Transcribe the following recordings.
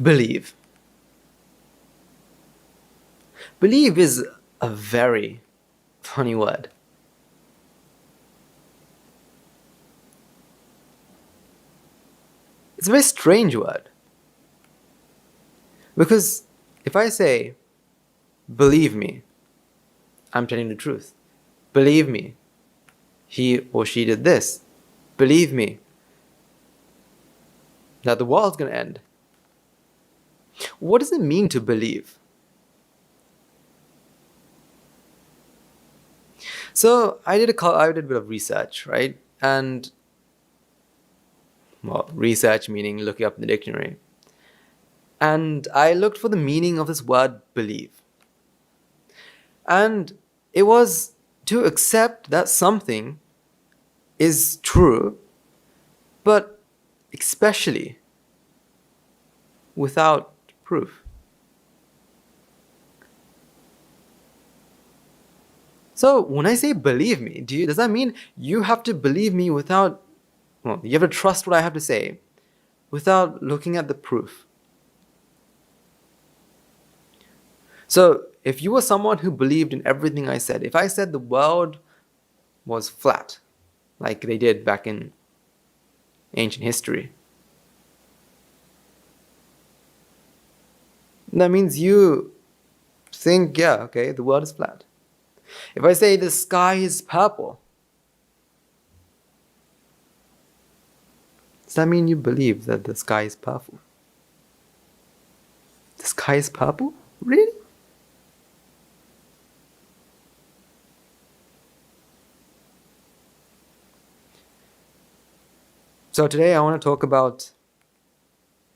Believe. Believe is a very funny word. It's a very strange word. Because if I say, believe me, I'm telling the truth. Believe me, he or she did this. Believe me, that the world's going to end. What does it mean to believe? So I did a bit of research, right? And, well, research meaning looking up in the dictionary. And I looked for the meaning of this word believe. And it was to accept that something is true, but especially without proof. So when I say believe me, does that mean you have to believe me without, well, you have to trust what I have to say without looking at the proof? So if you were someone who believed in everything I said, if I said the world was flat, like they did back in ancient history, that means you think, yeah, okay, the world is flat. If I say the sky is purple, does that mean you believe that the sky is purple? The sky is purple? Really? So today I want to talk about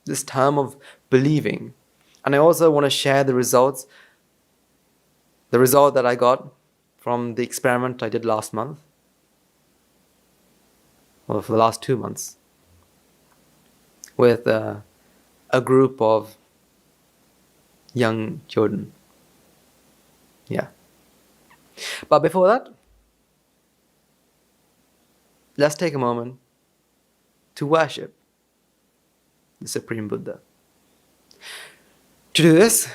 this term of believing. And I also want to share the result that I got from the experiment I did last month. Well, for the last 2 months. With a group of young children. Yeah. But before that, let's take a moment to worship the Supreme Buddha. To do this,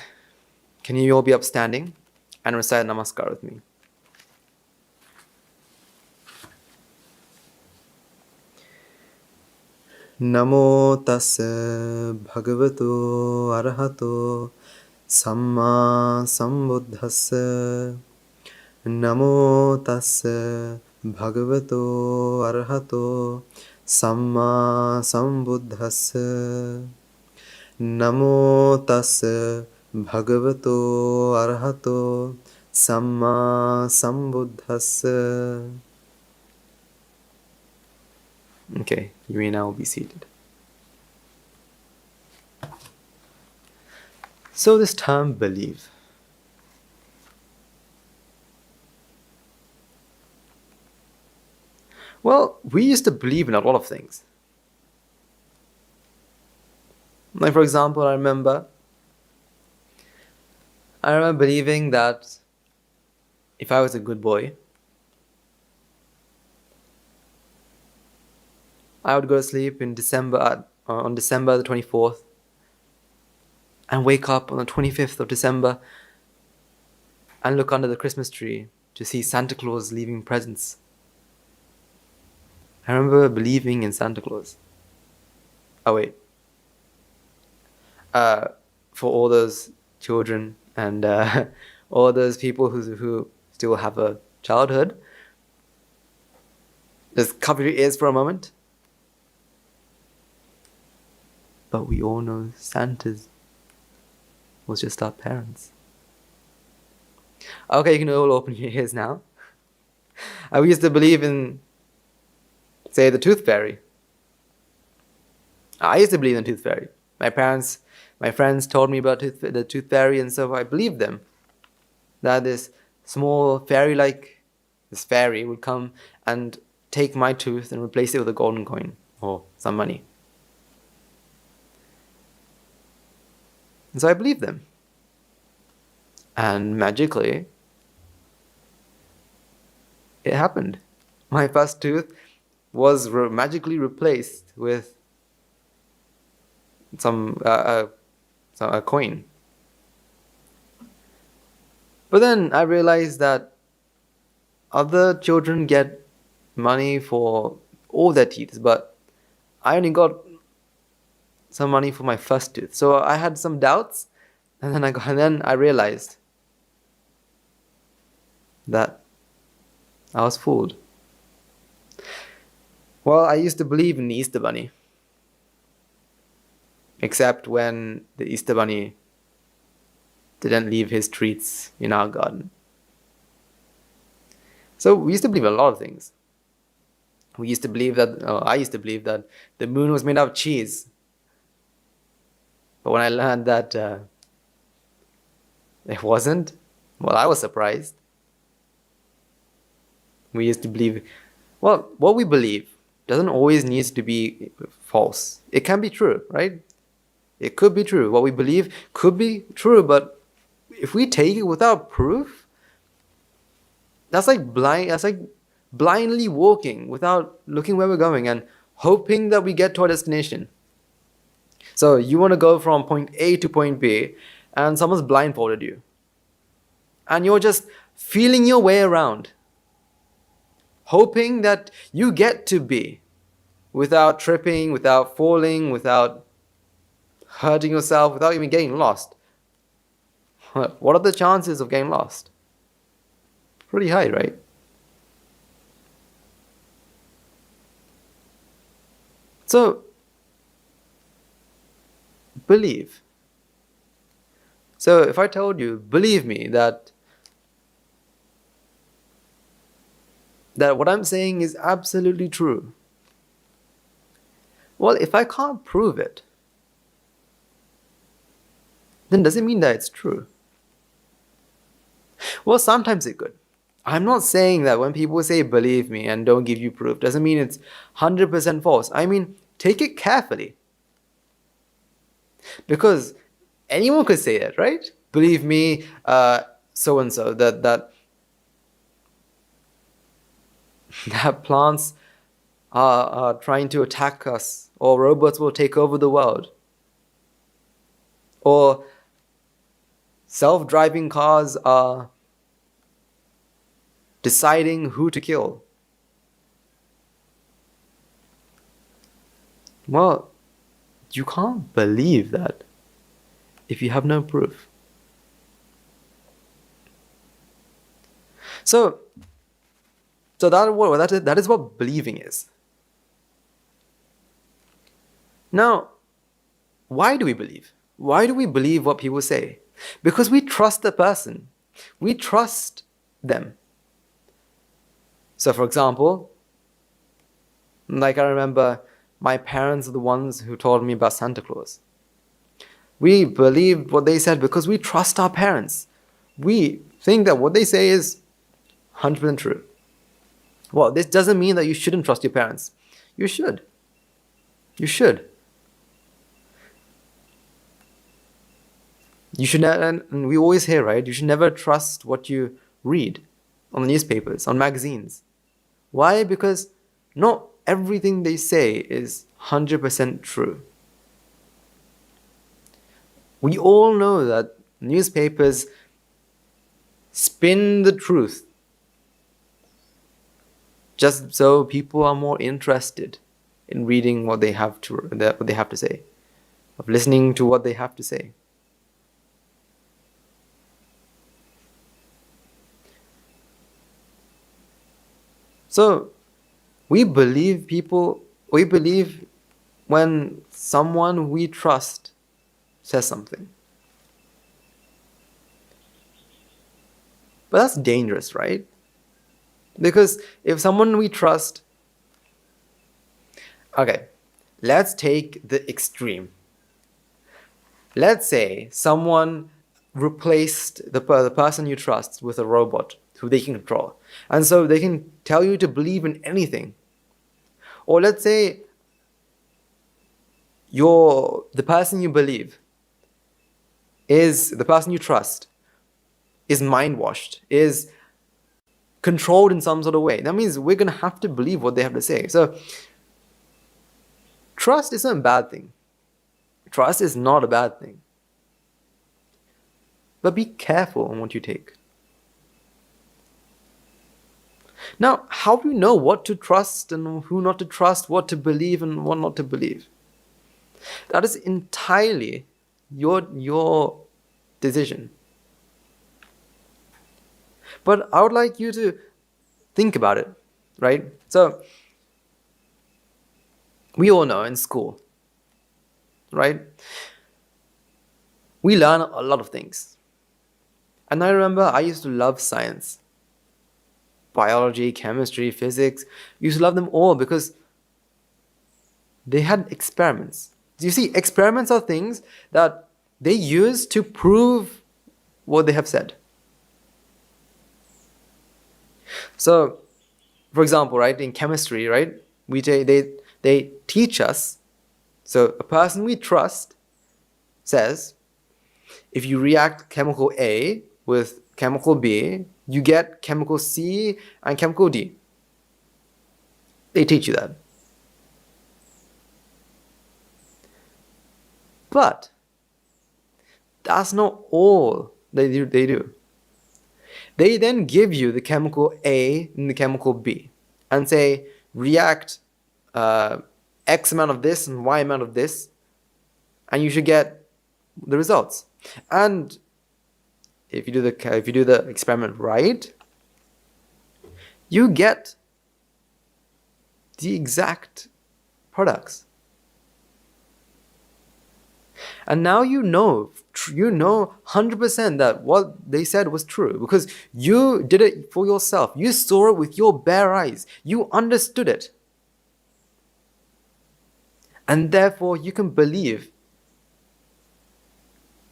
can you all be upstanding and recite Namaskar with me? Namo tassa bhagavato arahato samma sambuddhassa. Namo tassa bhagavato arahato samma sambuddhassa. Namo tassa bhagavato arahato samma sambuddhassa. Okay, you may now be seated. So this term believe. Well, we used to believe in a lot of things. Like, for example, I remember believing that if I was a good boy, I would go to sleep in December on December the 24th and wake up on the 25th of December and look under the Christmas tree to see Santa Claus leaving presents. I remember believing in Santa Claus. Oh wait. For all those children and all those people who still have a childhood, just cover your ears for a moment. But we all know Santa was just our parents. Okay, you can all open your ears now. We used to believe in, say, the tooth fairy. I used to believe in the tooth fairy. My friends told me about the tooth fairy, and so I believed them. That this small this fairy would come and take my tooth and replace it with a golden coin or some money. And so I believed them. And magically, it happened. My first tooth was magically replaced with some a coin. But then I realized that other children get money for all their teeth, but I only got some money for my first tooth. So I had some doubts, and then I realized that I was fooled. Well, I used to believe in the Easter Bunny, except when the Easter Bunny didn't leave his treats in our garden. So we used to believe a lot of things. I used to believe that the moon was made out of cheese. But when I learned that it wasn't, well, I was surprised. We used to believe, well, what we believe doesn't always need to be false. It can be true, right? It could be true. What we believe could be true, but if we take it without proof, that's like blindly walking without looking where we're going and hoping that we get to our destination. So you want to go from point A to point B, and someone's blindfolded you. And you're just feeling your way around, hoping that you get to B without tripping, without falling, without hurting yourself, without even getting lost. What are the chances of getting lost? Pretty high, right? So, believe. So if I told you, believe me, that what I'm saying is absolutely true. Well, if I can't prove it, then does it mean that it's true? Well, sometimes it could. I'm not saying that when people say believe me and don't give you proof, doesn't mean it's 100% false. I mean, take it carefully. Because anyone could say it, right? Believe me, so-and-so, that plants are trying to attack us, or robots will take over the world, or self-driving cars are deciding who to kill. Well, you can't believe that if you have no proof. So that is what believing is. Now, why do we believe? Why do we believe what people say? Because we trust the person. We trust them. So for example, like I remember my parents are the ones who told me about Santa Claus. We believed what they said because we trust our parents. We think that what they say is 100% true. Well, this doesn't mean that you shouldn't trust your parents. You should. You should. You should, and we always hear, right? You should never trust what you read on the newspapers, on magazines. Why? Because not everything they say is 100% true. We all know that newspapers spin the truth just so people are more interested in reading what they have to say, of listening to what they have to say. So, we believe when someone we trust says something. But that's dangerous, right? Because if someone we trust... Okay, let's take the extreme. Let's say someone replaced the person you trust with a robot who they can control. And so they can tell you to believe in anything. Or let's say the person you believe is, the person you trust is mind-washed, is controlled in some sort of way. That means we're going to have to believe what they have to say. So trust isn't a bad thing. Trust is not a bad thing. But be careful on what you take. Now, how do you know what to trust and who not to trust, what to believe and what not to believe? That is entirely your decision. But I would like you to think about it, right? So, we all know in school, right? We learn a lot of things. And I remember I used to love science. Biology, chemistry, physics. I used to love them all because they had experiments. You see, experiments are things that they use to prove what they have said. So, for example, right, in chemistry, right, they teach us, so a person we trust says, if you react chemical A with chemical B, you get chemical C and chemical D. They teach you that. But that's not all they do. They then give you the chemical A and the chemical B and say, react X amount of this and Y amount of this, and you should get the results. And if you do the experiment right, you get the exact products. And now you know 100% that what they said was true because you did it for yourself. You saw it with your bare eyes. You understood it. And therefore you can believe.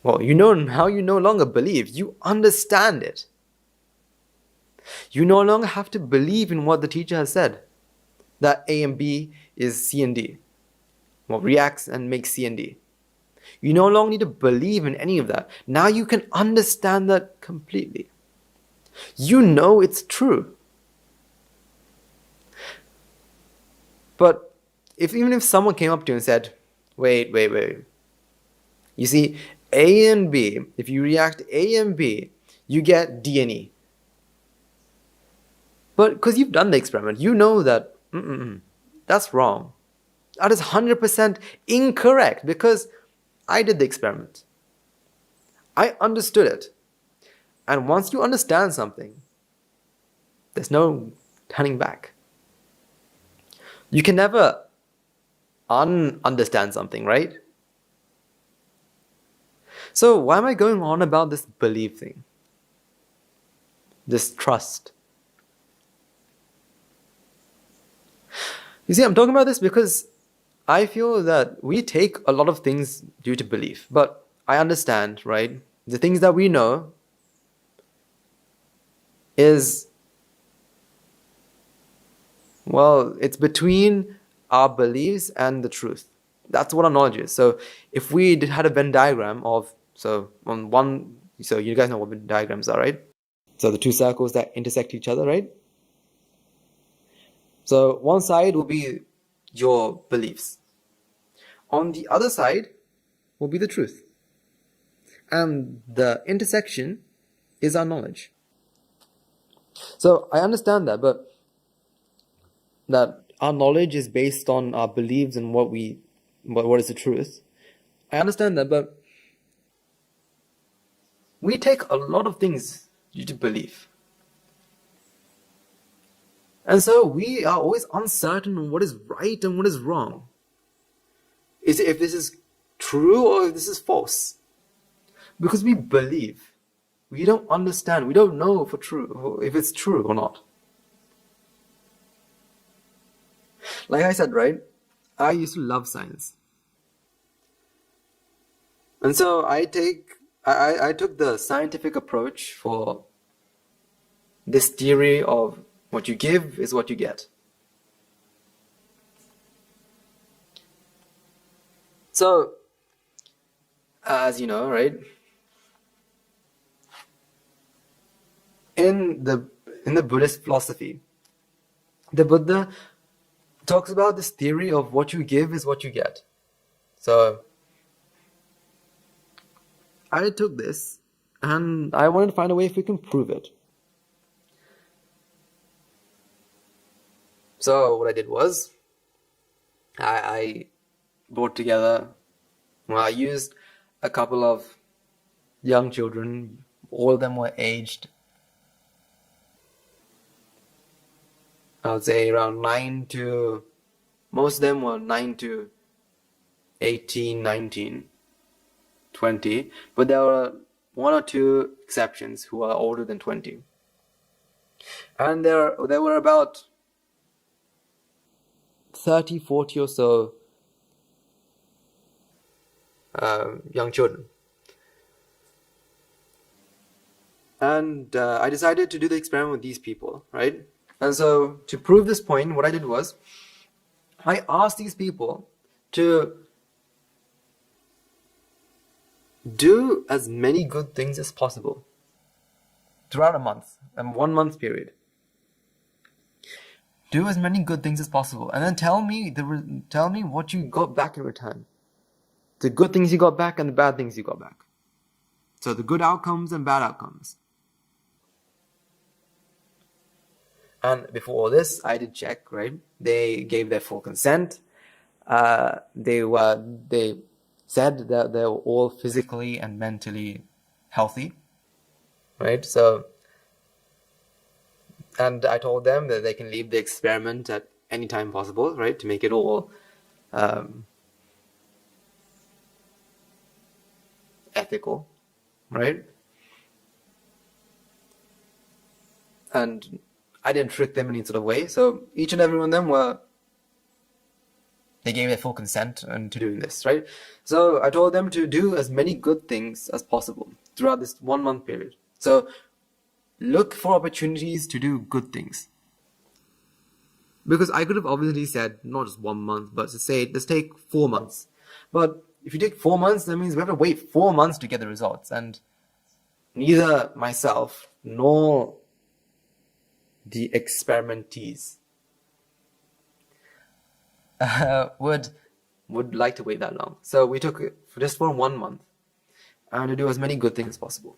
Well, you know now you no longer believe. You understand it. You no longer have to believe in what the teacher has said. That A and B is C and D. Well, reacts and makes C and D. You no longer need to believe in any of that. Now you can understand that completely. You know it's true. But even if someone came up to you and said, wait. You see, A and B, if you react A and B, you get D and E. But because you've done the experiment, you know that that's wrong. That is 100% incorrect because I did the experiment. I understood it. And once you understand something, there's no turning back. You can never understand something, right? So why am I going on about this belief thing? This trust? You see, I'm talking about this because I feel that we take a lot of things due to belief. But I understand, right? The things that we know is, well, it's between our beliefs and the truth. That's what our knowledge is. So if we had a Venn diagram of, so you guys know what Venn diagrams are, right? So the two circles that intersect each other, right? So one side will be your beliefs. On the other side will be the truth. And the intersection is our knowledge. So I understand that, but that our knowledge is based on our beliefs and what is the truth. I understand that, but we take a lot of things due to belief. And so we are always uncertain on what is right and what is wrong. If this is true or if this is false. Because we believe. We don't understand. We don't know if it's true or not. Like I said, right? I used to love science. And so I took the scientific approach for this theory of what you give is what you get. So, as you know, right? In the Buddhist philosophy, the Buddha talks about this theory of what you give is what you get. So, I took this And I wanted to find a way if we can prove it. So what I did was, I brought together, I used a couple of young children. All of them were aged, I would say around most of them were 9 to 18, 19, 20, but there were one or two exceptions who are older than 20. And there were about 30, 40 or so young children. And I decided to do the experiment with these people, right? And so to prove this point, what I did was, I asked these people to do as many good things as possible throughout a month, and 1 month period. Do as many good things as possible, and then tell me what you got back in return. The good things you got back and the bad things you got back. So the good outcomes and bad outcomes. And before all this, I did check, right? They gave their full consent. They said that they were all physically and mentally healthy, right? So, and I told them that they can leave the experiment at any time possible, right? To make it all ethical, right? And I didn't trick them in any sort of way. So each and every one of them they gave their full consent to doing this, right? So I told them to do as many good things as possible throughout this 1 month period. So look for opportunities to do good things. Because I could have obviously said not just 1 month, but to say, let's take 4 months. But if you take 4 months, that means we have to wait 4 months to get the results. And neither myself nor the experimentees would like to wait that long. So we took it just for 1 month and to do as many good things as possible.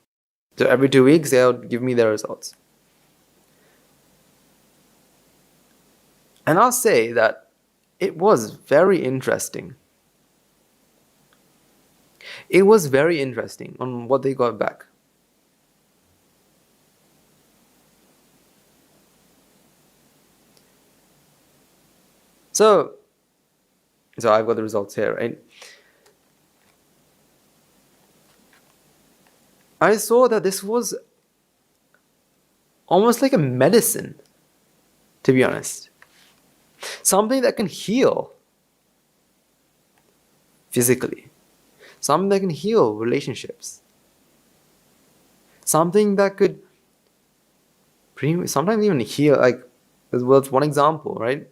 So every 2 weeks they would give me their results. And I'll say that it was very interesting. It was very interesting on what they got back. So I've got the results here, right? I saw that this was almost like a medicine, to be honest. Something that can heal physically. Something that can heal relationships. Something that could sometimes even heal, like, well, it's one example, right?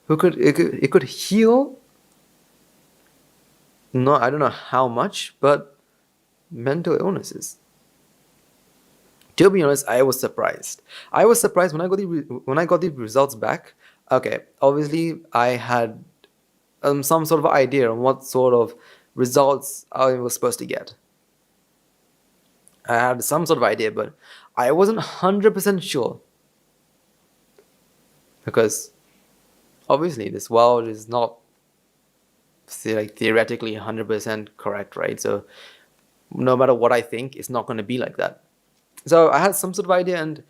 It could heal, no, I don't know how much, but mental illnesses. To be honest, I was surprised. I was surprised when I got the results back. Okay, obviously I had some sort of idea on what sort of results I was supposed to get. I had some sort of idea, but I wasn't 100% sure. Because obviously this world is not, say, like, theoretically 100% correct, right? So no matter what I think, it's not going to be like that. So I had some sort of idea, and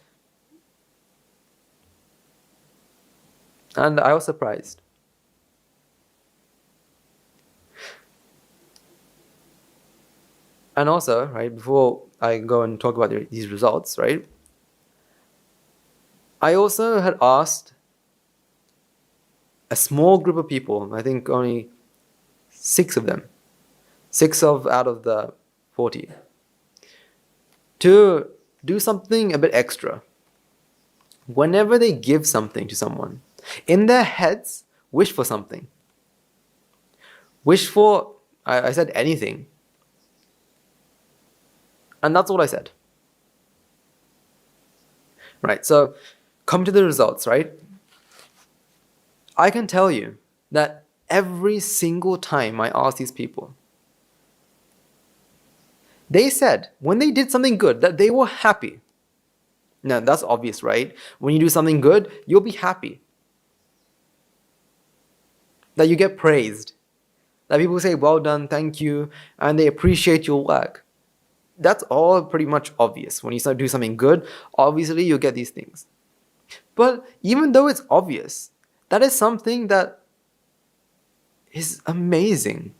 I was surprised. And also, right, before I go and talk about these results, right, I also had asked a small group of people, I think only 6 of them, 6 out of the 40, to do something a bit extra. Whenever they give something to someone, in their heads, wish for something. Wish for, I said anything. And that's all I said. Right, so come to the results, right? I can tell you that every single time I asked these people, They said when they did something good that they were happy. Now that's obvious, right? When you do something good, you'll be happy. That you get praised. That people say, well done, thank you, and they appreciate your work. That's all pretty much obvious. When you start doing something good, obviously you'll get these things. But even though it's obvious, that is something that is amazing.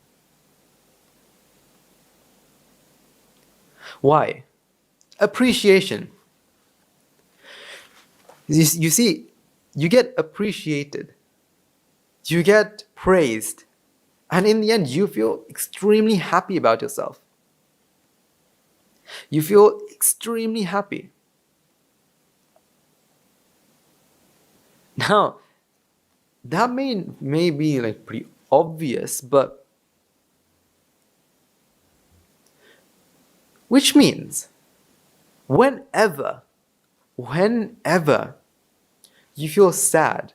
Why? Appreciation. You see, you get appreciated. You get praised. And in the end, you feel extremely happy about yourself. You feel extremely happy. Now, that may be like pretty obvious, but which means whenever you feel sad,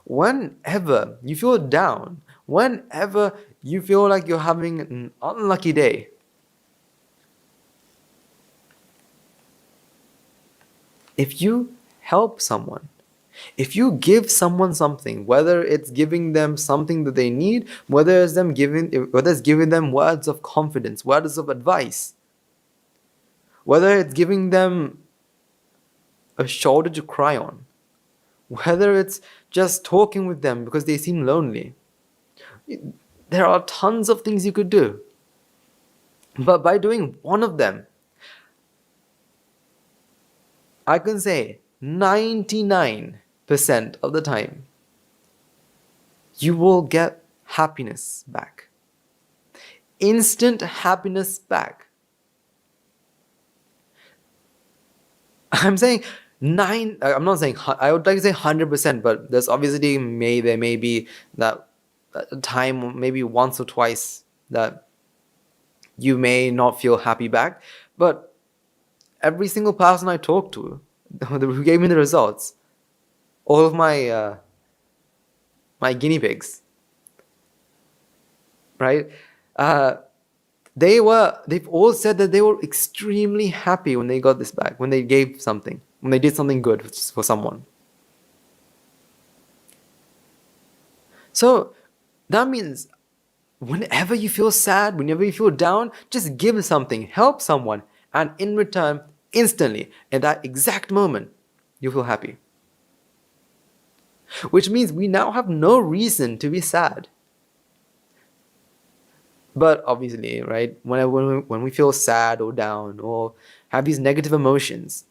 whenever you feel down, whenever you feel like you're having an unlucky day, if you help someone, if you give someone something, whether it's giving them something that they need, whether it's giving them words of confidence, words of advice, whether it's giving them a shoulder to cry on, whether it's just talking with them because they seem lonely, there are tons of things you could do. But by doing one of them, I can say 99% of the time, you will get happiness back. Instant happiness back. I'm not saying I would like to say 100%, but there may be that time, maybe once or twice, that you may not feel happy back. But every single person I talked to who gave me the results, all of my guinea pigs, right? They've all said that they were extremely happy when they got this back, when they did something good for someone. So that means whenever you feel sad, whenever you feel down, just give something, help someone, and in return, instantly, at that exact moment, you feel happy. Which means we now have no reason to be sad. But obviously, right, when we feel sad or down or have these negative emotions,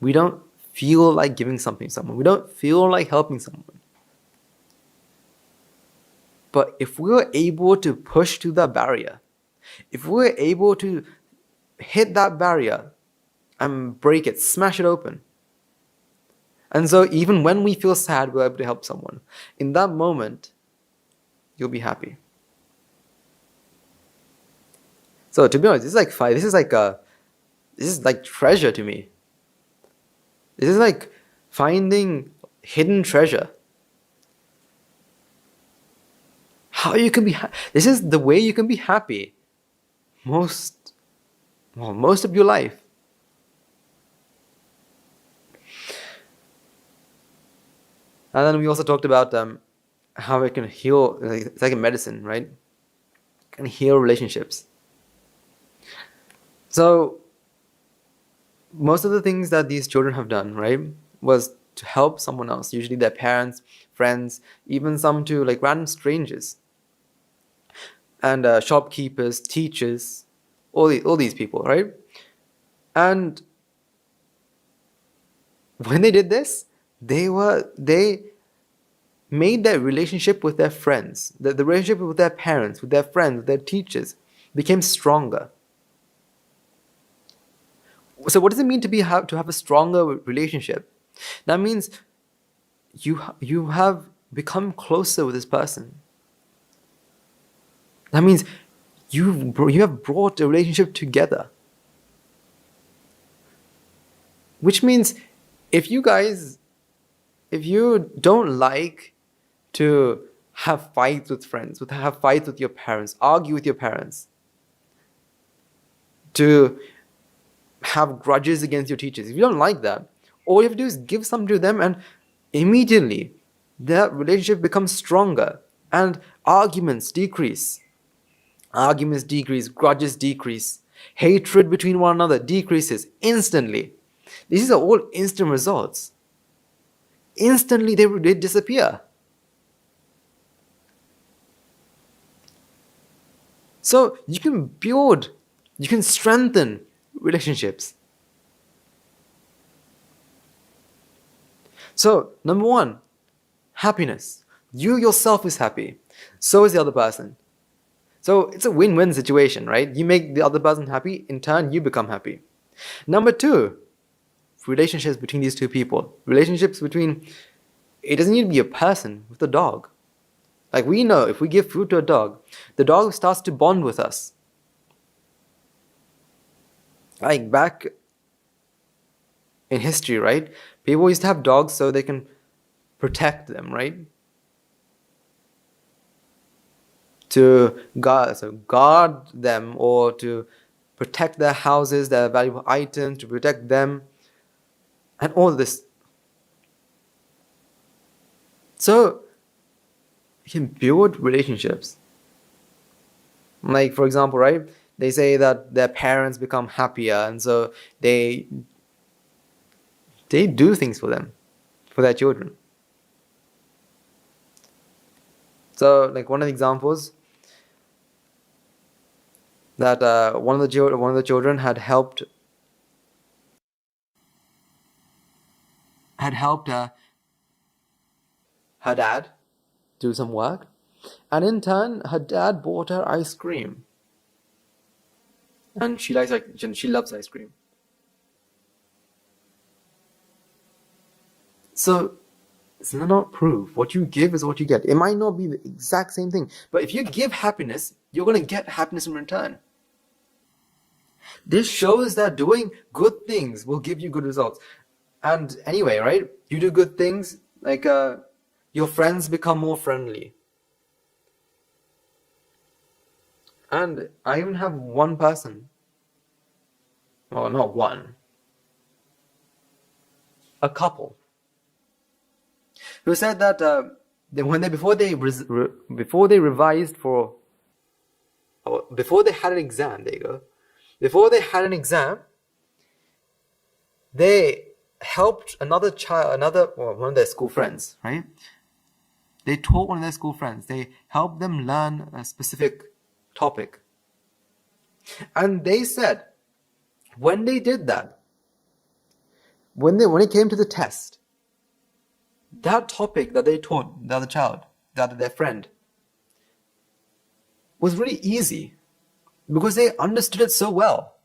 we don't feel like giving something to someone. We don't feel like helping someone. But if we're able to push through that barrier, if we're able to hit that barrier and break it, smash it open, and so even when we feel sad, we're able to help someone, in that moment, you'll be happy. So to be honest, this is like treasure to me. This is like finding hidden treasure. How you can be this is the way you can be happy most of your life. And then we also talked about how it can heal. It's like a medicine, right? It can heal relationships. So most of the things that these children have done, right, was to help someone else, usually their parents, friends, even some to like random strangers, and shopkeepers, teachers, all these people, right? And when they did this, they made their relationship with their friends, the relationship with their parents, with their friends, with their teachers, became stronger. So what does it mean to have a stronger relationship? That means you have become closer with this person. That means you have brought a relationship together. Which means if you don't like to have fights with friends, have fights with your parents, argue with your parents, to have grudges against your teachers. If you don't like that, all you have to do is give something to them, and immediately that relationship becomes stronger and arguments decrease. Arguments decrease, grudges decrease, hatred between one another decreases instantly. These are all instant results. Instantly they disappear. So you can strengthen relationships. So, number one, happiness. You yourself is happy. So is the other person. So it's a win-win situation, right? You make the other person happy, in turn you become happy. Number two, relationships between these two people. Relationships between, it doesn't need to be a person, with a dog. Like we know, if we give food to a dog, the dog starts to bond with us. Like back in history, right? People used to have dogs so they can protect them, right? To guard them, or to protect their houses, their valuable items, to protect them, and all this. So you can build relationships. Like, for example, right? They say that their parents become happier, and so they do things for them, for their children. So, like one of the examples, that one of the children had helped her dad do some work, and in turn her dad bought her ice cream, and she loves ice cream. So it's not proof. What you give is what you get. It might not be the exact same thing, but if you give happiness, you're going to get happiness in return. This shows that doing good things will give you good results. And anyway, right? You do good things, like your friends become more friendly. And I even have one person, well, not one, a couple, who said that before they had an exam, before they had an exam, they helped one of their school friends, right? They taught one of their school friends. They helped them learn a specific topic. And they said, when they did that, when it came to the test, that topic that they taught the other child, their friend, was really easy because they understood it so well.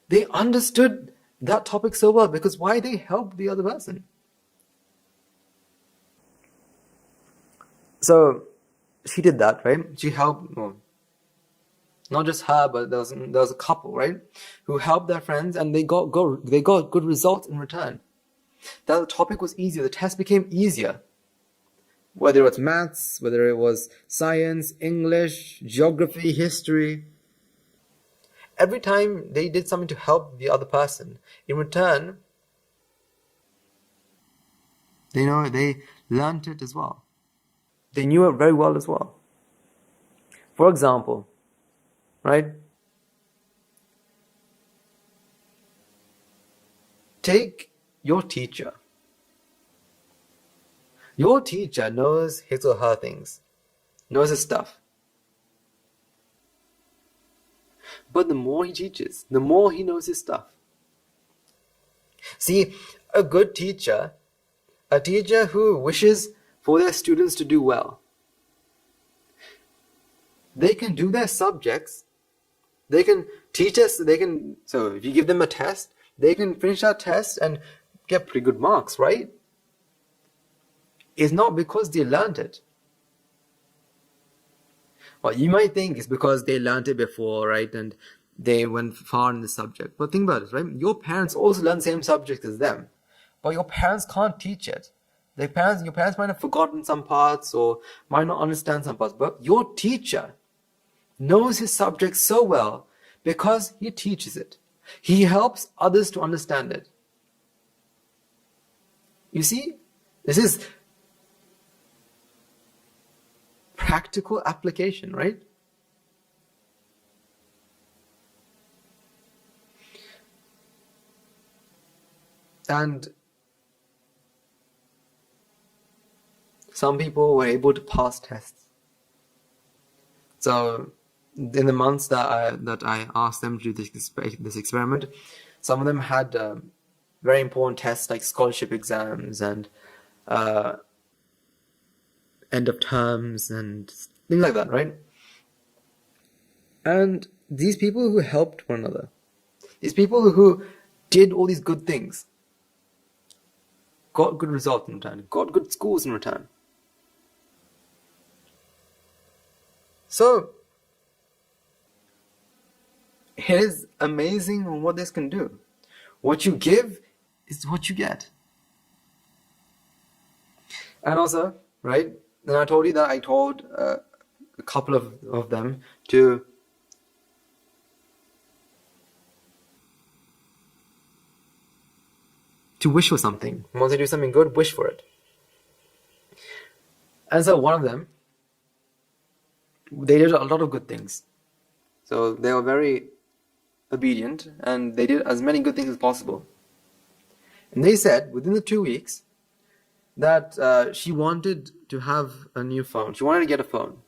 They understood that topic so well because why? They helped the other person. So she did that, right? She helped, not just her, but there was a couple, right, who helped their friends, and they got good results in return. That the topic was easier, the test became easier. Whether it was maths, whether it was science, English, geography, history. Every time they did something to help the other person, in return, they learnt it as well. They knew it very well as well. For example, right? Take your teacher. Your teacher knows his or her things, knows his stuff. But the more he teaches, the more he knows his stuff. See, a good teacher, a teacher who wishes for their students to do well, they can do their subjects, they can teach us, so if you give them a test, they can finish that test and get pretty good marks, right? It's not because they learned it. Well, you might think it's because they learned it before, right? And they went far in the subject. But think about it, right? Your parents also learn the same subject as them. But your parents can't teach it. Your parents might have forgotten some parts or might not understand some parts. But your teacher knows his subject so well because he teaches it. He helps others to understand it. You see, this is practical application, right? And some people were able to pass tests. So in the months that I asked them to do this experiment, some of them had very important tests like scholarship exams and end of terms and things like that, right? And these people who helped one another, these people who did all these good things, got good results in return, got good schools in return. So it is amazing what this can do. What you give is what you get. And also, right, then I told you that I told a couple of them to wish for something. Once they do something good, wish for it. And so one of them, they did a lot of good things. So they were very obedient and they did as many good things as possible. And they said within the 2 weeks that she wanted to have a new phone. She wanted to get a phone.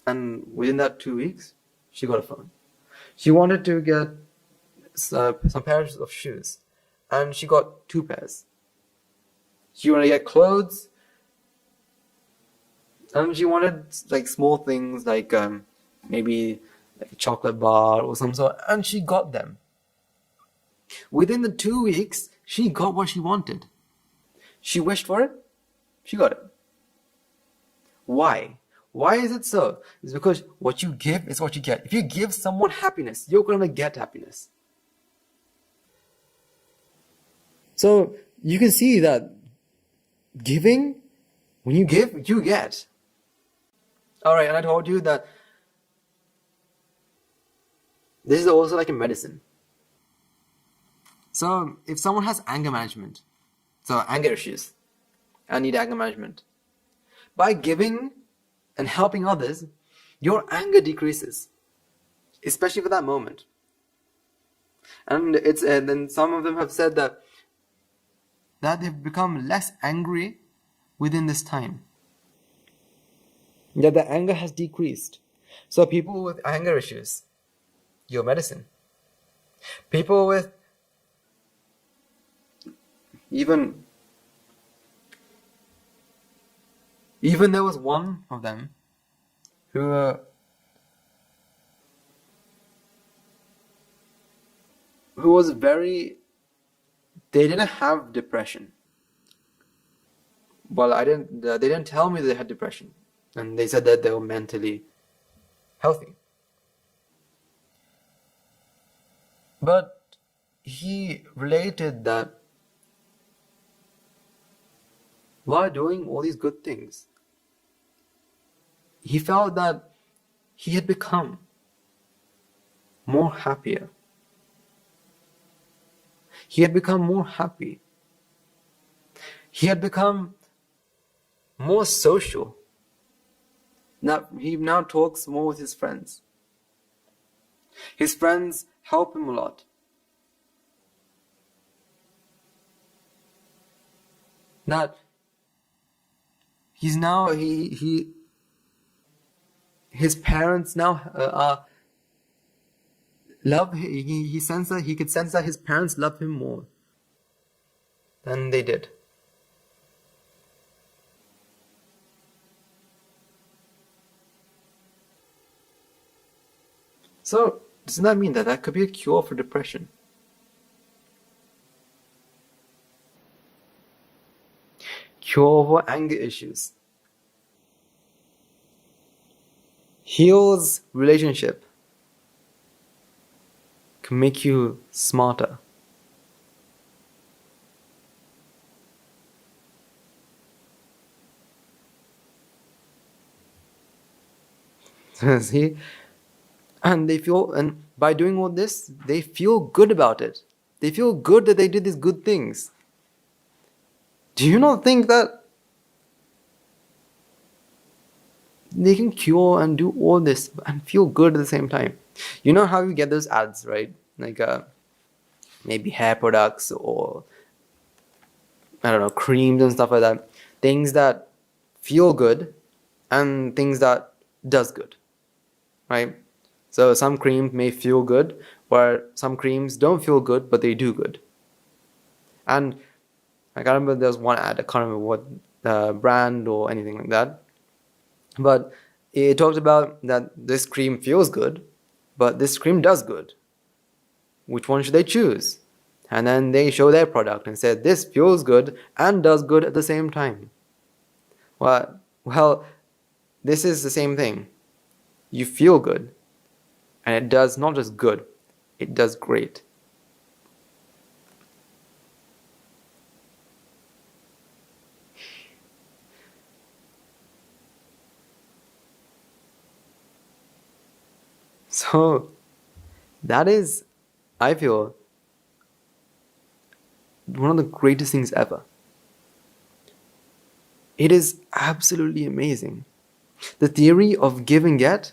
And within that 2 weeks, she got a phone. She wanted to get some pairs of shoes. And she got 2 pairs. She wanted to get clothes. And she wanted like small things like maybe like a chocolate bar or some sort. And she got them. Within the 2 weeks, she got what she wanted. She wished for it. She got it. Why? Why is it so? It's because what you give is what you get. If you give someone happiness, you're going to get happiness. So you can see that giving, when you give, you get. Alright, and I told you that this is also like a medicine. So if someone has anger management, so anger issues, and need anger management, by giving and helping others, your anger decreases, especially for that moment. And then some of them have said that they've become less angry within this time. That the anger has decreased. So people with anger issues, your medicine. People with even there was one of them who was very, they didn't have depression. Well, they didn't tell me they had depression. And they said that they were mentally healthy. But he related that while doing all these good things, he felt that he had become more happier. He had become more happy. He had become more social. Now, he now talks more with his friends. His friends help him a lot. That he's now, his parents now are love. He could sense that his parents love him more than they did. So, doesn't that mean that could be a cure for depression? Cure for anger issues. Heals relationship. Can make you smarter. See? And by doing all this, they feel good about it. They feel good that they did these good things. Do you not think that they can cure and do all this and feel good at the same time? You know how you get those ads, right? Like maybe hair products or I don't know, creams and stuff like that. Things that feel good and things that does good, right? So some creams may feel good, where some creams don't feel good, but they do good. And I can't remember, there's one ad, I can't remember what brand or anything like that. But it talked about that this cream feels good, but this cream does good. Which one should they choose? And then they show their product and said, this feels good and does good at the same time. Well, this is the same thing. You feel good, and it does not just good, it does great. So that is, I feel, one of the greatest things ever. It is absolutely amazing. The theory of give and get,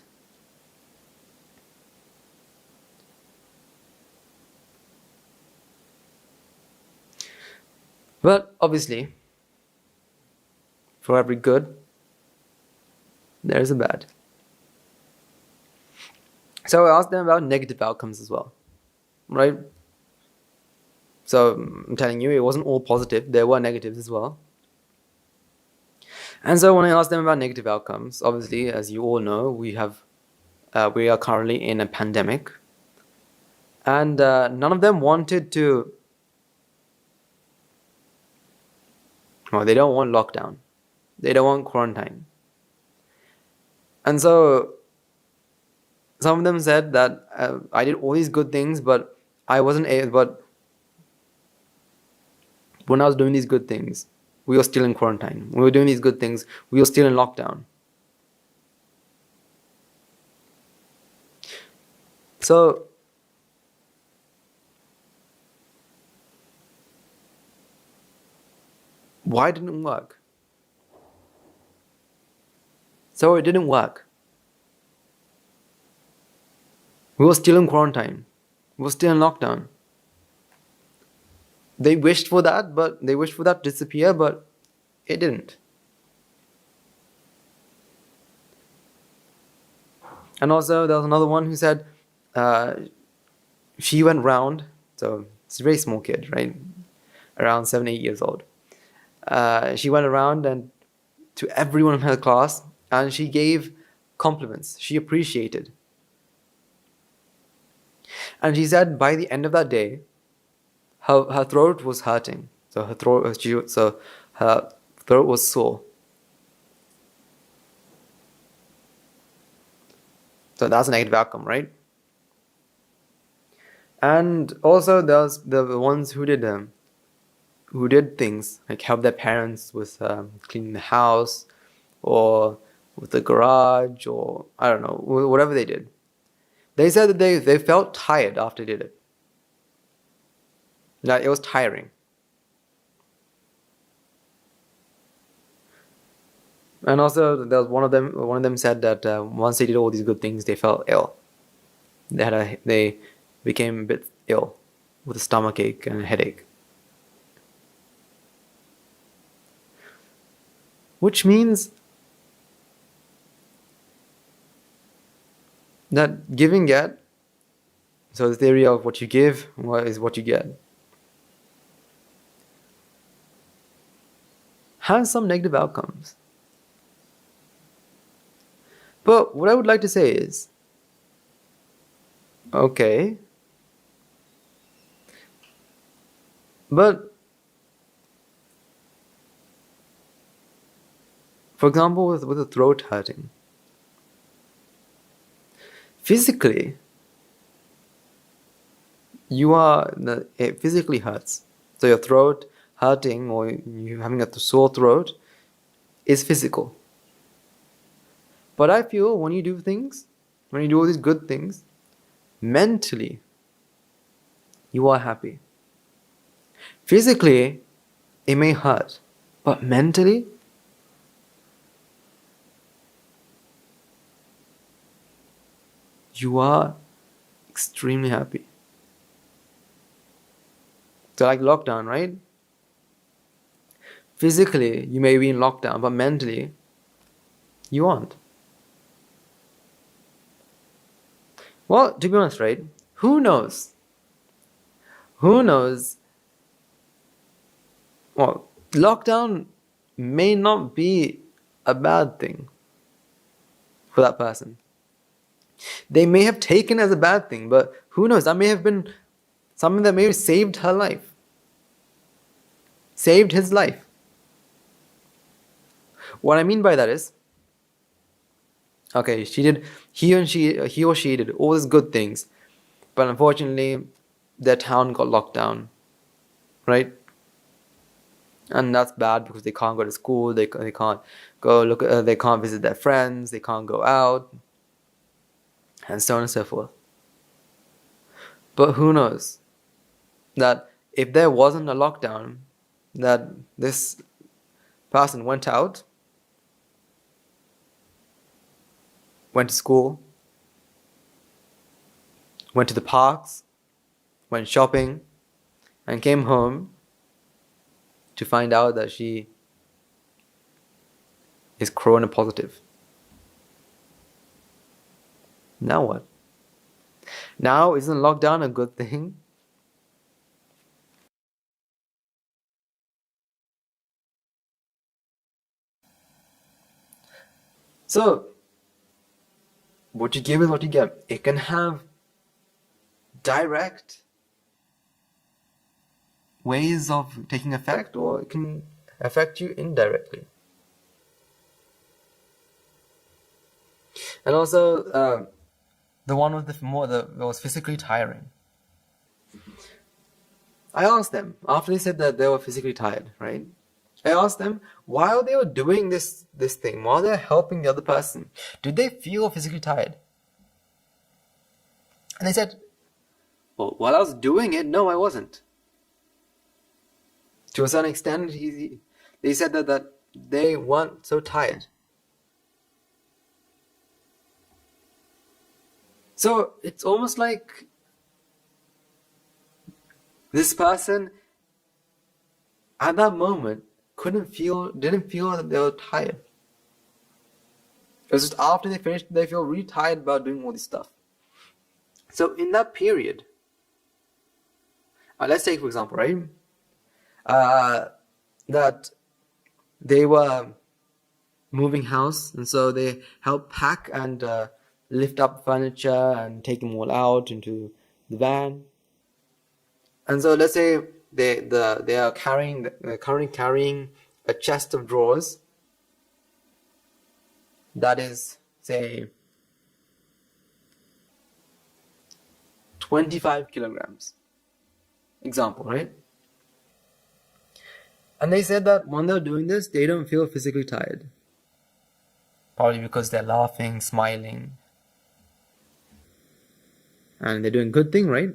but obviously, for every good, there is a bad. So I asked them about negative outcomes as well, right? So I'm telling you, it wasn't all positive. There were negatives as well. And so when I asked them about negative outcomes, obviously, as you all know, we are currently in a pandemic, and none of them wanted to. Well, they don't want lockdown. They don't want quarantine. And so some of them said that I did all these good things, but I wasn't able. But when I was doing these good things, we were still in quarantine. When we were doing these good things, we were still in lockdown. So why didn't it work? So it didn't work. We were still in quarantine. We were still in lockdown. They wished for that to disappear, but it didn't. And also, there was another one who said she went round. So it's a very small kid, right? Around 7, 8 years old. She went around and to everyone in her class, and she gave compliments. She appreciated. And she said by the end of that day, her throat was hurting. So her throat was sore. So that's a negative outcome, right? And also there's the ones who did things like help their parents with cleaning the house, or with the garage, or I don't know, whatever they did. They said that they felt tired after they did it. That it was tiring. And also there was one of them said that once they did all these good things, they felt ill. They became a bit ill with a stomachache and a headache. Which means that give and get, so the theory of what you give is what you get, has some negative outcomes. But what I would like to say is, okay, but for example, with the throat hurting, physically, it physically hurts. So your throat hurting or you having a sore throat is physical. But I feel when you do things, when you do all these good things, mentally, you are happy. Physically, it may hurt, but mentally, you are extremely happy. So like lockdown, right? Physically, you may be in lockdown, but mentally, you aren't. Well, to be honest, right? Who knows? Who knows? Well, lockdown may not be a bad thing for that person. They may have taken as a bad thing, but who knows? That may have been something that may have saved her life. Saved his life. What I mean by that is, okay, he or she did all these good things, but unfortunately, their town got locked down, right? And that's bad because they can't go to school, they can't go look, they can't visit their friends, they can't go out, and so on and so forth. But who knows that if there wasn't a lockdown, that this person went out, went to school, went to the parks, went shopping, and came home to find out that she is corona positive. Now what? Now isn't lockdown a good thing? So, what you give is what you get. It can have direct ways of taking effect, or it can affect you indirectly. And also, the one with that was physically tiring. I asked them, after they said that they were physically tired, right? I asked them, while they were doing this thing, while they're helping the other person, did they feel physically tired? And they said, well, while I was doing it, no, I wasn't. To a certain extent, they said that they weren't so tired. So it's almost like this person at that moment didn't feel that they were tired. It was just after they finished, they feel really tired about doing all this stuff. So in that period, let's take for example, right? That they were moving house, and so they helped pack and lift up furniture and take them all out into the van. And so let's say they are currently carrying a chest of drawers that is, say, 25 kilograms. Example, right? And they said that when they're doing this, they don't feel physically tired. Probably because they're laughing, smiling, and they're doing good thing, right?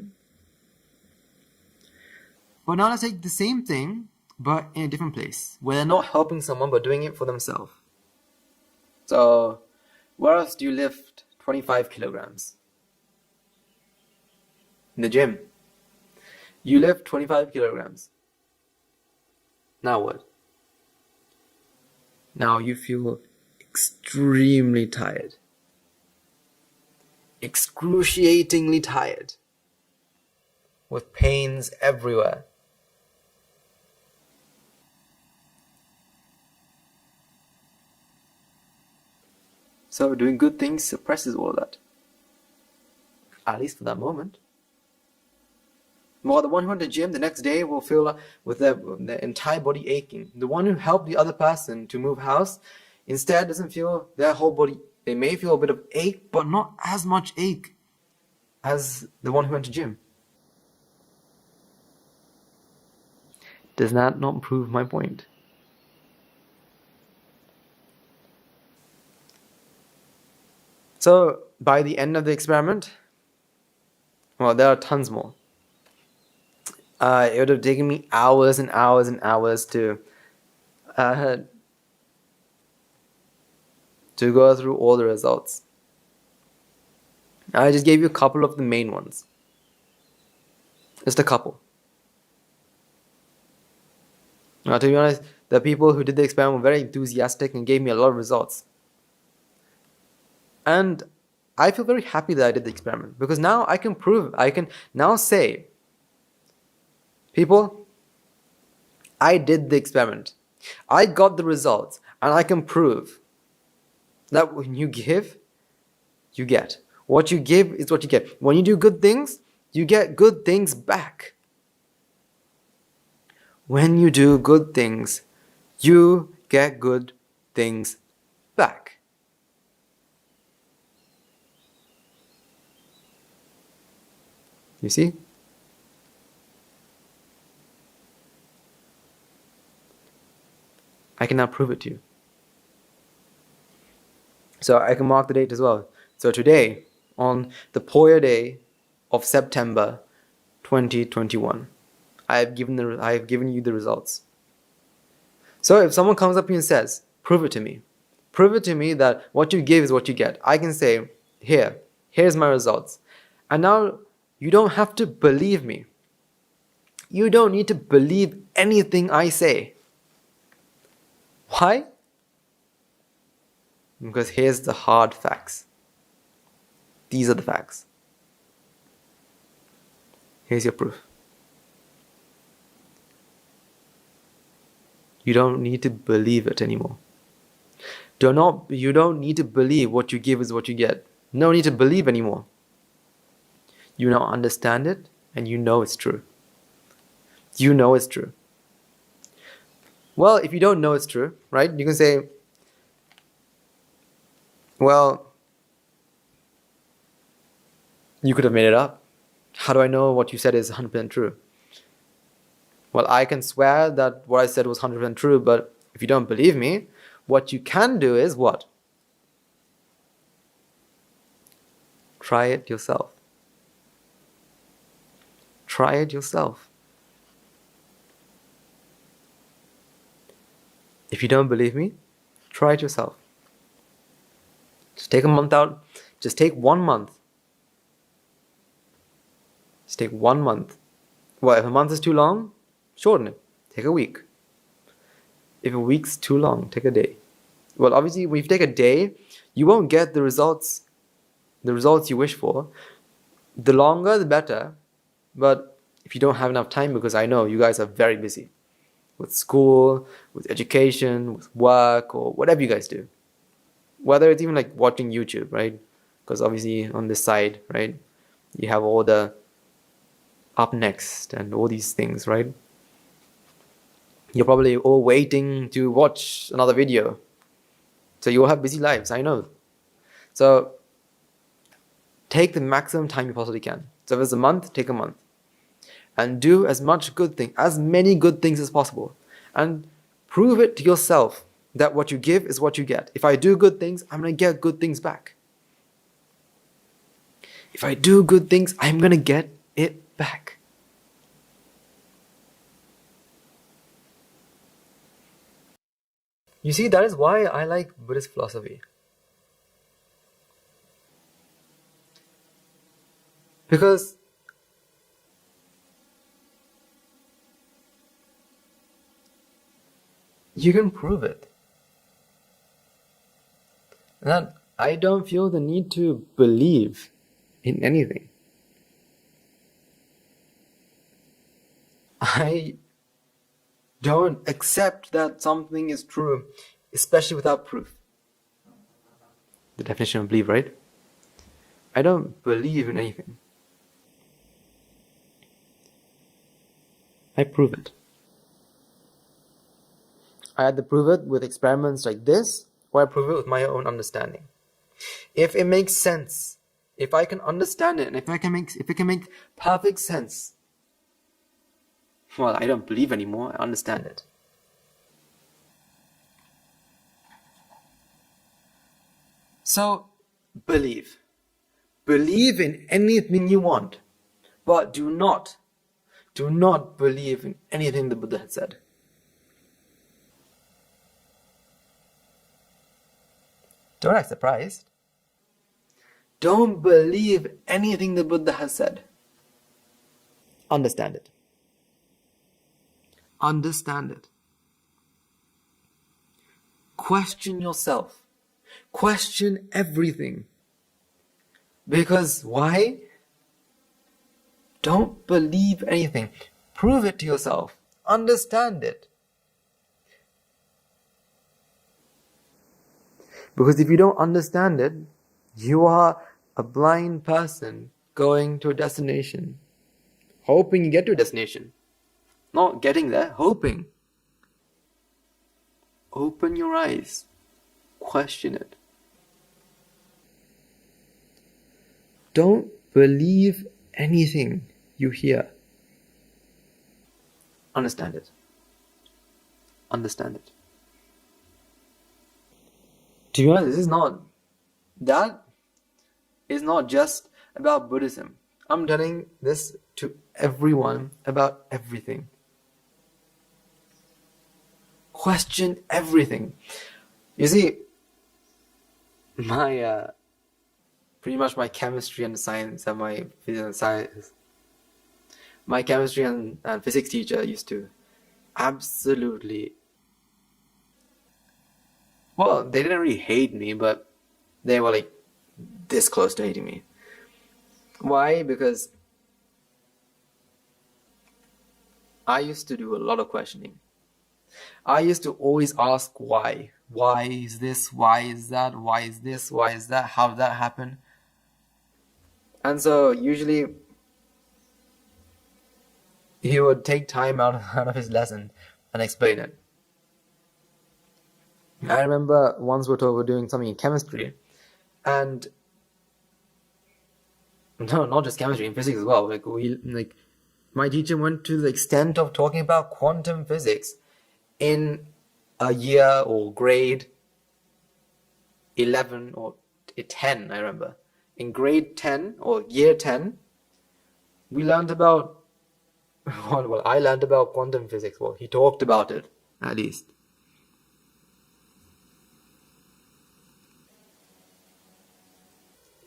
But now let's take the same thing, but in a different place, where they're not helping someone, but doing it for themselves. So, where else do you lift 25 kilograms? In the gym. You lift 25 kilograms. Now what? Now you feel extremely tired. Excruciatingly tired. With pains everywhere. So doing good things suppresses all of that. At least for that moment. While the one who went to the gym the next day will feel with their entire body aching. The one who helped the other person to move house instead doesn't feel their whole body. They may feel a bit of ache, but not as much ache as the one who went to gym. Does that not prove my point? So by the end of the experiment, well, there are tons more. It would have taken me hours and hours and hours to go through all the results. I just gave you a couple of the main ones. Just a couple. Now, to be honest, the people who did the experiment were very enthusiastic and gave me a lot of results. And I feel very happy that I did the experiment, because now I can prove, I can now say, people, I did the experiment. I got the results, and I can prove that when you give, you get. What you give is what you get. When you do good things, you get good things back. When you do good things, you get good things back. You see? I can now prove it to you. So I can mark the date as well. So today, on the Poya day of September 2021, I have given you the results. So if someone comes up to you and says, prove it to me. Prove it to me that what you give is what you get. I can say, here's my results. And now you don't have to believe me. You don't need to believe anything I say. Why? Because here's the hard facts. These are the facts. Here's your proof. You don't need to believe it anymore. You don't need to believe what you give is what you get. No need to believe anymore. You now understand it, and you know it's true. You know it's true. Well, if you don't know it's true, right, you can say, well, you could have made it up. How do I know what you said is 100% true? Well, I can swear that what I said was 100% true, but if you don't believe me, what you can do is what? Try it yourself. Try it yourself. If you don't believe me, try it yourself. Just take a month out. Just take 1 month. Just take 1 month. Well, if a month is too long, shorten it. Take a week. If a week's too long, take a day. Well, obviously, when you take a day, you won't get the results you wish for. The longer, the better. But if you don't have enough time, because I know you guys are very busy with school, with education, with work, or whatever you guys do. Whether it's even like watching YouTube, right? Because obviously on this side, right, you have all the up next and all these things, right? You're probably all waiting to watch another video. So you all have busy lives, I know. So take the maximum time you possibly can. So if it's a month, take a month. And do as many good things as possible. And prove it to yourself that what you give is what you get. If I do good things, I'm going to get good things back. If I do good things, I'm going to get it back. You see, that is why I like Buddhist philosophy. Because you can prove it. And I don't feel the need to believe in anything. I don't accept that something is true, especially without proof. The definition of belief, right? I don't believe in anything. I prove it. I either prove it with experiments like this, or I prove it with my own understanding. If it makes sense, if I can understand it, and if it can make perfect sense, well, I don't believe anymore, I understand it. So, believe. Believe in anything you want, but do not believe in anything the Buddha had said. Don't act surprised. Don't believe anything the Buddha has said. Understand it. Understand it. Question yourself. Question everything. Because why? Don't believe anything. Prove it to yourself. Understand it. Because if you don't understand it, you are a blind person going to a destination, hoping you get to a destination. Not getting there, hoping. Open your eyes. Question it. Don't believe anything you hear. Understand it. Understand it. To be honest, that is not just about Buddhism. I'm telling this to everyone about everything. Question everything. You see, pretty much my chemistry and science and my physics and science, my chemistry and physics teacher used to absolutely, well, they didn't really hate me, but they were like this close to hating me. Why? Because I used to do a lot of questioning. I used to always ask why. Why is this? Why is that? Why is this? Why is that? How did that happen? And so usually he would take time out of his lesson and explain it. I remember once we were doing something in chemistry, and no, not just chemistry, in physics as well. Like my teacher went to the extent of talking about quantum physics in a year or grade 11 or 10, I remember. In grade 10 or year 10, we learned about, well, I learned about quantum physics. Well, he talked about it, at least.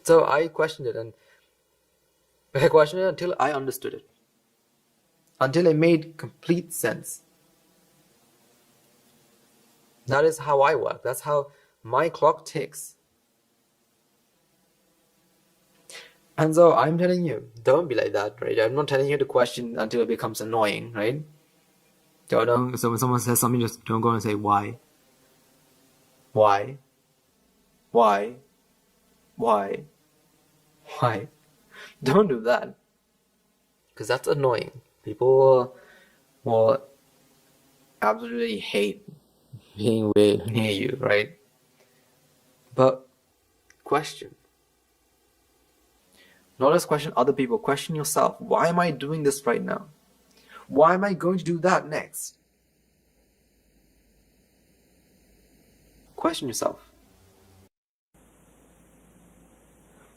So I questioned it, and I questioned it until I understood it. Until it made complete sense. That is how I work. That's how my clock ticks. And so I'm telling you, don't be like that, right? I'm not telling you to question until it becomes annoying, right? So when someone says something, just don't go and say why. Why? Why? Why? Why? Don't do that. Because that's annoying. People will absolutely hate being way near you, right? But question. Not just question other people, question yourself. Why am I doing this right now? Why am I going to do that next? Question yourself.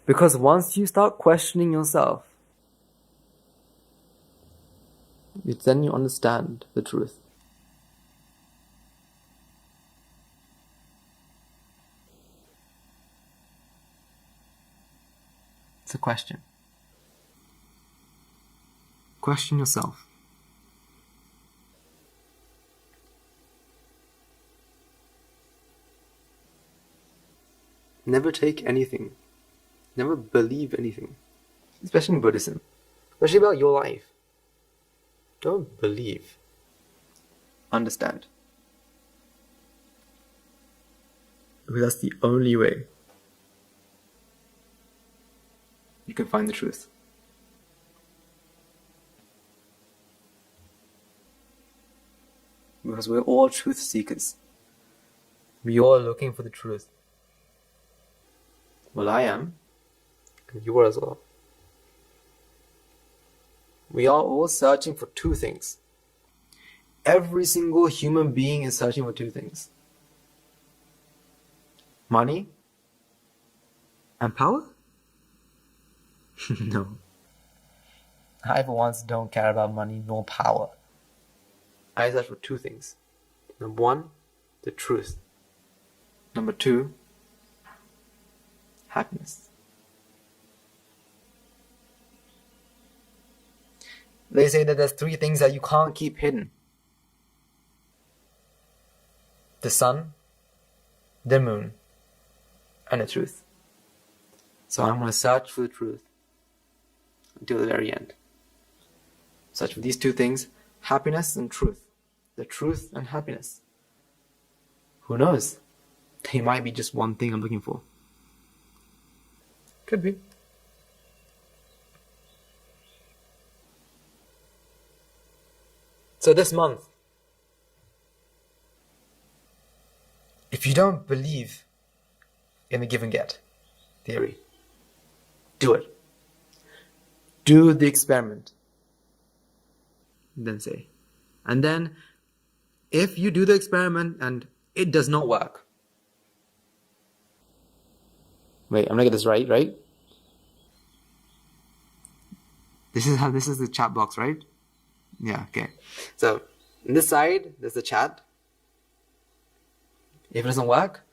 Because once you start questioning yourself, then you understand the truth. It's a question. Question yourself. Never take anything. Never believe anything. Especially in Buddhism. Especially about your life. Don't believe. Understand. Because that's the only way you can find the truth. Because we're all truth seekers. We all are looking for the truth. Well, I am. And you are as well. We are all searching for two things. Every single human being is searching for two things. Money And power? No. I for once don't care about money nor power. I search for two things. Number one, the truth. Number two, happiness. They say that there's three things that you can't keep hidden. The sun, the moon, and the truth. So I'm going to search for the truth until the very end. Search for these two things, happiness and truth. The truth and happiness. Who knows? They might be just one thing I'm looking for. Could be. So this month, if you don't believe in the give and get theory, do it. Do the experiment. Then say. And then, if you do the experiment and it does not work. Wait, I'm gonna get this right? This is the chat box, right? Yeah, okay. So, on this side, there's the chat. If it doesn't work,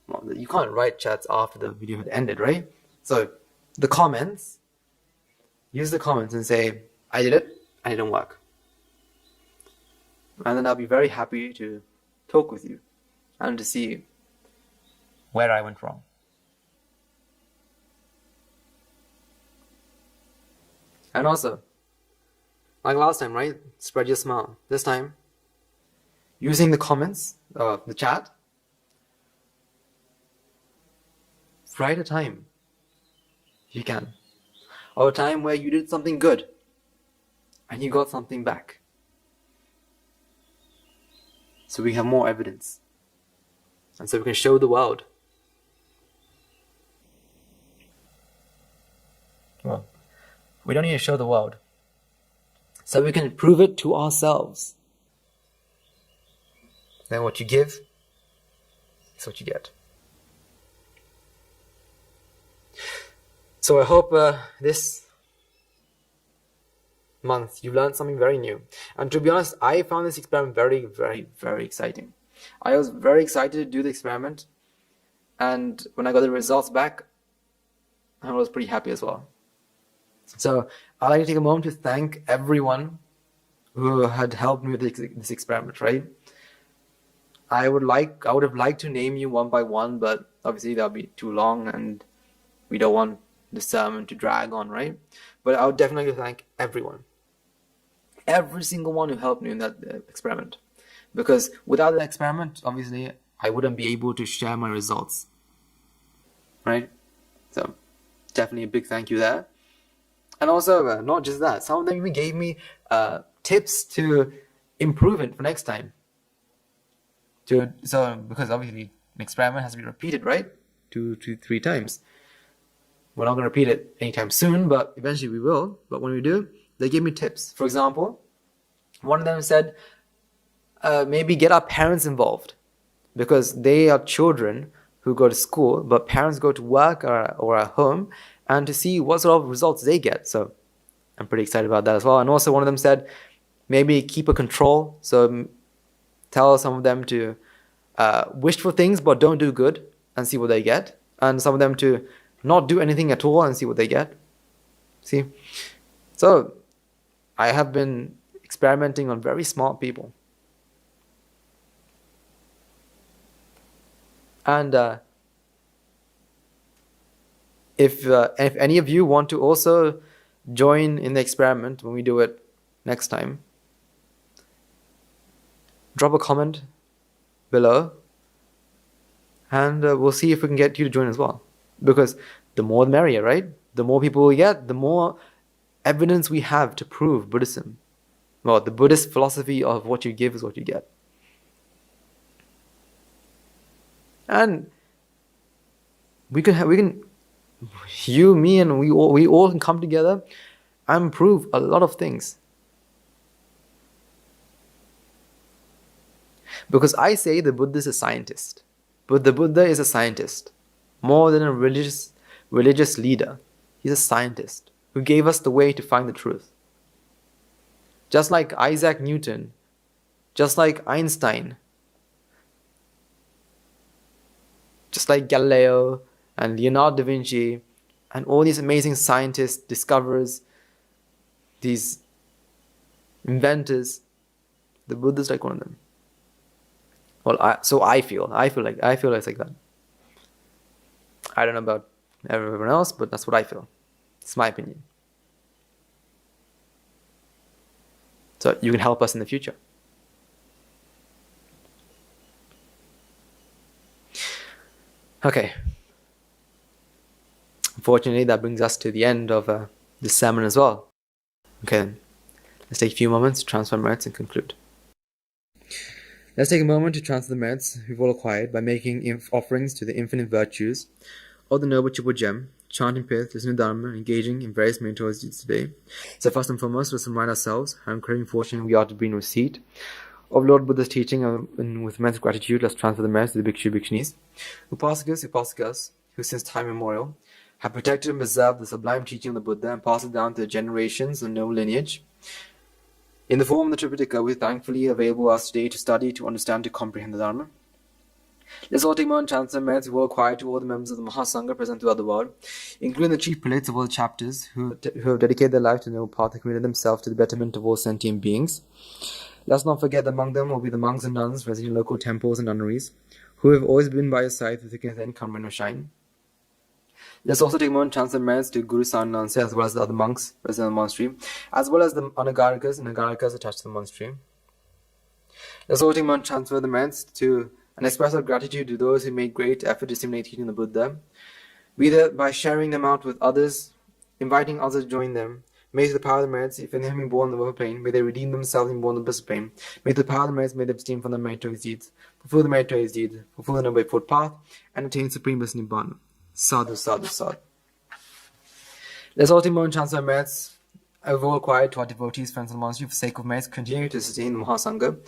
well, you can't write chats after the video had ended, right? So, the comments, use the comments and say, I did it, and it didn't work. And then I'll be very happy to talk with you and to see where I went wrong. And also, like last time, right? Spread your smile. This time, using the comments, the chat, write a time, if you can, or a time where you did something good and you got something back. So we have more evidence. And so we can show the world. Well, we don't need to show the world. So we can prove it to ourselves. Then what you give is what you get. So I hope this month you've learned something very new. And to be honest, I found this experiment very, very, very exciting. I was very excited to do the experiment. And when I got the results back, I was pretty happy as well. So I'd like to take a moment to thank everyone who had helped me with this experiment, right? I would have liked to name you one by one, but obviously that would be too long and we don't want the sermon to drag on, right? But I would definitely thank everyone. Every single one who helped me in that experiment. Because without the experiment, obviously, I wouldn't be able to share my results. Right? So, definitely a big thank you there. And also, not just that, some of them even gave me tips to improve it for next time. Because obviously, an experiment has to be repeated, right? 2 to 3 times. We're not going to repeat it anytime soon, but eventually we will. But when we do, they gave me tips. For example, one of them said, maybe get our parents involved. Because they are children who go to school, but parents go to work or at home, and to see what sort of results they get. So I'm pretty excited about that as well. And also one of them said, maybe keep a control. So tell some of them to wish for things, but don't do good and see what they get. And some of them to not do anything at all and see what they get. See? So I have been experimenting on very smart people. And if any of you want to also join in the experiment when we do it next time, drop a comment below and we'll see if we can get you to join as well. Because the more the merrier, right? The more people we get, the more evidence we have to prove Buddhism. Well, the Buddhist philosophy of what you give is what you get. And you, me, and we all can come together and prove a lot of things. Because I say the Buddha is a scientist. But the Buddha is a scientist. More than a religious religious leader. He's a scientist who gave us the way to find the truth. Just like Isaac Newton, just like Einstein, just like Galileo and Leonardo da Vinci, and all these amazing scientists, discoverers, these inventors, the Buddha is like one of them. Well, I feel like it's like that. I don't know about everyone else, but that's what I feel. It's my opinion. So you can help us in the future. Okay. Unfortunately, that brings us to the end of this sermon as well. Okay, then. Let's take a few moments to transfer merits and conclude. Let's take a moment to transfer the merits we've all acquired by making offerings to the infinite virtues of the Noble Triple Gem, chanting pith, listening to Dhamma, and engaging in various meritorious deeds today. So first and foremost, let's remind ourselves how incredibly fortunate we are to be in receipt of Lord Buddha's teaching, and with immense gratitude, let's transfer the merits to the Bhikshu Bhikshnis, Upasikas, who since time immemorial have protected and preserved the sublime teaching of the Buddha and passed it down to the generations of noble lineage. In the form of the Tripitaka, we thankfully available us today to study, to understand, to comprehend the Dharma. Let's all take more chance and merits who are acquired to all the members of the Mahasangha present throughout the world, including the chief prelates of all the chapters who have dedicated their life to the noble path and committed themselves to the betterment of all sentient beings. Let's not forget that among them will be the monks and nuns residing in local temples and nunneries, who have always been by your side through thick and thin, come rain or shine. Let's also take more chance and merits to Guru Sanananse, as well as the other monks resident in the monastery, as well as the Anagarikas and Nagarikas attached to the monastery. Let's also take more transfer the merits to and express our gratitude to those who made great effort to disseminate teaching the Buddha, be that by sharing them out with others, inviting others to join them. May the power of the merits, if any have been born in the world of pain, may they redeem themselves and born in the bliss of pain. May the power of the merits, may they abstain from the meritorious deeds, fulfill the meritorious deeds, fulfill the noble footpath, and attain Supreme Bliss of Nibbana. Sadhu, sadhu, sadhu. Let's all take more chance of merits overall acquired to our devotees, friends, and monastery for sake of merits continue to sustain the Mahasangha.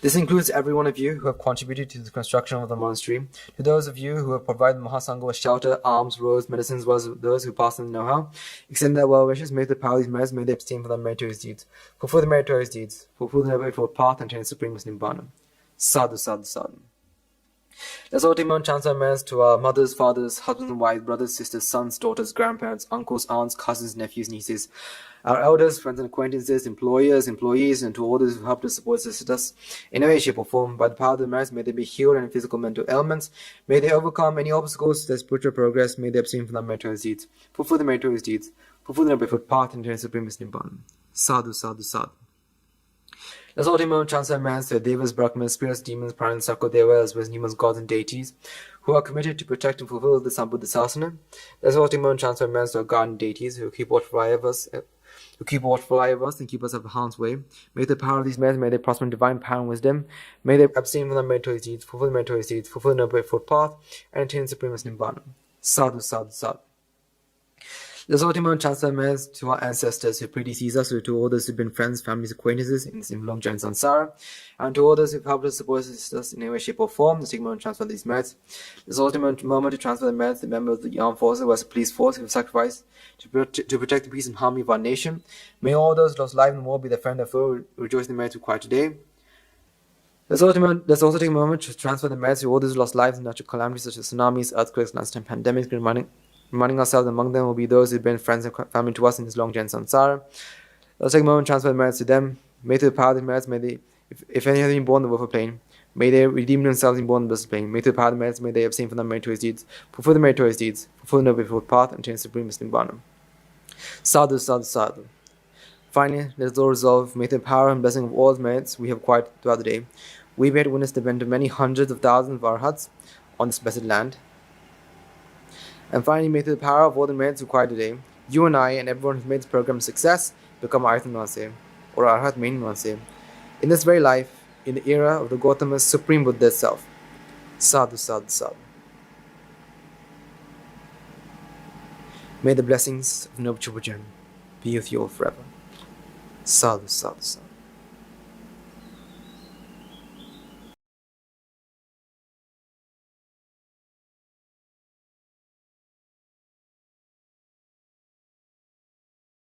This includes every one of you who have contributed to the construction of the monastery, to those of you who have provided the Mahasangha with shelter, alms, robes, medicines, as well as those who pass on the know-how. Extend their well wishes, may the power of these merits, may they abstain from the meritorious deeds. Fulfill the meritorious deeds, fulfill the noble path, and attain the Supreme Bliss of Nibbana. Sadhu, sadhu, sadhu. Let's all take more chance and merits to our mothers, fathers, husbands and wives, brothers, sisters, sons, daughters, grandparents, uncles, aunts, cousins, nephews, nieces, our elders, friends and acquaintances, employers, employees, and to all those who help to support and assist us in any way, shape, or form. By the power of the merits, may they be healed in physical, mental ailments. May they overcome any obstacles to their spiritual progress. May they abstain from the meritorious deeds. Fulfill the meritorious deeds. Fulfill the noble footpath and attain Supreme Bliss of Nibbana. Sadhu, sadhu, sadhu. Let's all take more chance and merits to Devas, Brahmanas, spirits, demons, Prana, Sakadeva, as well as numerous gods and deities who are committed to protect and fulfill the Sambuddha Sasana. Let's all take more chance and merits to our God and deities who keep watchful eye of us, and keep us out of harm's way. May the power of these merits, may they prosper in divine power and wisdom. May they abstain from the meritorious deeds, fulfill the meritorious deeds, fulfill the noble footpath, and attain Supreme Bliss of Nibbana. Sadhu, sadhu, sadhu. Let's all take more chance and merits to our ancestors who predeceased us, to all those who have been friends, families, acquaintances in this long journey samsara, and to all those who have helped us, support us in any way, shape, or form. Let's take more transfer these merits. Let's all take a moment to transfer the merits to the members of the armed forces, as a police force, who have sacrificed to protect the peace and harmony of our nation. May all those lost life in the war be their friend and foe, rejoice in the merits required today. Let's also take a moment to transfer the merits to all those who lost lives in natural calamities such as tsunamis, earthquakes, landslide, pandemics, reminding ourselves among them will be those who have been friends and family to us in this long journey samsara. Let's take a moment to transfer the merits to them. May through the power of the merits, may they, if any have been born in the willful plane, may they redeem themselves and born in the bliss plane. May through the power of the merits, may they abstain from the meritorious deeds, fulfill the meritorious deeds, fulfill the noble path, and attain Supreme Bliss of Nibbana. Sadhu, sadhu, sadhu. Finally, let us all resolve, may through the power and blessing of all the merits we have acquired throughout the day, we bear witness the event of many hundreds of thousands of arhats on this blessed land. And finally, may through the power of all the merits required today, you and I and everyone who's made this program a success become Arhat Nwanse, or Arhat Main Nwanse, in this very life, in the era of the Gautama's Supreme Buddha itself. Sadhu, sadhu, sadhu. May the blessings of Noble Triple Gem be with you all forever. Sadhu, sadhu, sadhu.